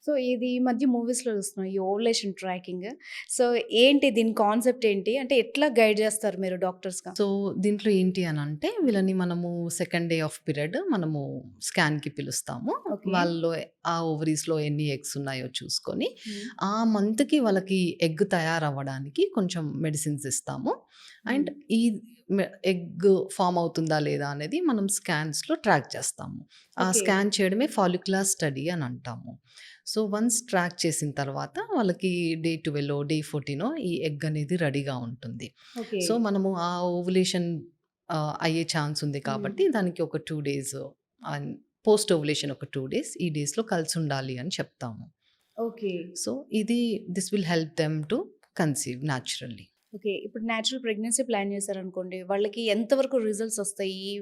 So, ఇది ఈ మధ్య మూవీస్‌లో చూస్తున్నాం. ఈ ఓవులేషన్ ట్రాకింగ్. సో, ఏంటి దీని కాన్సెప్ట్ ఏంటి? అంటే ఎట్లా గైడ్ చేస్తారు మీరు డాక్టర్స్‌గా? సో, దీంట్లో ఏంటి అనంటే వీళ్ళని మనము సెకండ్ డే ఆఫ్ పీరియడ్ మనము స్కాన్‌కి పిలుస్తాము. ఓకే. వాళ్ళలో ఆ ఓవరీస్‌లో ఎన్ని ఎగ్స్ ఉన్నాయో చూసుకొని, హ్మ్. ఆ మంత్‌కి వాళ్ళకి ఎగ్ తయారవ్వడానికి కొంచెం మెడిసిన్స్ ఇస్తాము. హ్మ్. అండ్ ఈ ఎగ్ ఫార్మ్ అవుతుందా లేదా అనేది మనం స్కాన్స్‌లో ట్రాక్ చేస్తాము. ఆ ఓకే. స్కాన్ చేయడమే ఫాలిక్యులర్ స్టడీ అని అంటాము. సో, వన్స్ ట్రాక్ చేసిన తర్వాత వాళ్ళకి డే 12 డే 14 ఈ ఎగ్ అనేది రెడీగా ఉంటుంది. ఓకే. సో, మనము ఆ ఓవులేషన్ అయ్యే ఛాన్స్ ఉంది హ్మ్. కాబట్టి దానికి ఒక 2 డేస్ అండ్ పోస్ట్ ఓవులేషన్ ఒక 2 డేస్ ఈ డేస్‌లో కలిసుండాలి అని చెప్తాము. ఓకే. సో, ఇది this will help them to conceive naturally. Okay. ఇప్పుడు నేచురల్ ప్రెగ్నెన్సీ ప్లాన్ చేశారనుకోండి. వాళ్ళకి ఎంత వరకు రిజల్ట్స్ ఒస్తాయి ఈ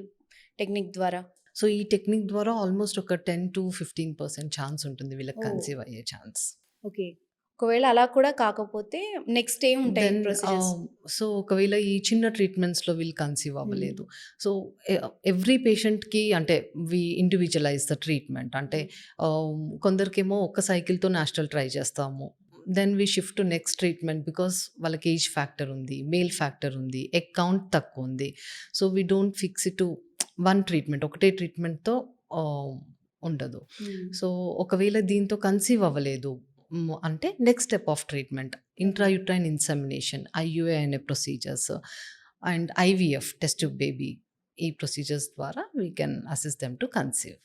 టెక్నిక్ ద్వారా? సో, ఈ టెక్నిక్ ద్వారా ఆల్మోస్ట్ ఒక 10-15% ఛాన్స్ ఉంటుంది వీళ్ళకి ఓహ్! కన్సీవ్ అయ్యే ఛాన్స్. ఓకే. ఒకవేళ అలా కూడా కాకపోతే నెక్స్ట్ ఏముంటాయి దెన్ ప్రొసీజర్స్? సో, ఒకవేళ ఈ చిన్న ట్రీట్మెంట్స్‌లో వీళ్ళు కన్సీవ్ హ్మ్. అవ్వలేదు. సో, ఎ ఎవ్రీ పేషెంట్‌కి అంటే ఇండివిడ్యువలైజ్ ద ట్రీట్మెంట్. అంటే హ్మ్. కొందరికేమో ఒక్క సైకిల్‌తో నాస్టల్ ట్రై చేస్తాము. Then we shift to next treatment because వాళ్ళకి ఏజ్ ఫ్యాక్టర్ ఉంది, మేల్ ఫ్యాక్టర్ ఉంది, ఎగ్ కౌంట్ తక్కువుంది. So, we don't fix it to one treatment. ఒకటే ట్రీట్మెంట్‌తో ఆహ్, ఉండదు. హ్మ్. సో, ఒకవేళ దీంతో కన్సీవ్ అవ్వలేదు అంటే next step of treatment okay. Intrauterine insemination, IUI అనే procedures and IVF test tube baby ఈ ప్రొసీజర్స్ ద్వారా we can assist them to conceive.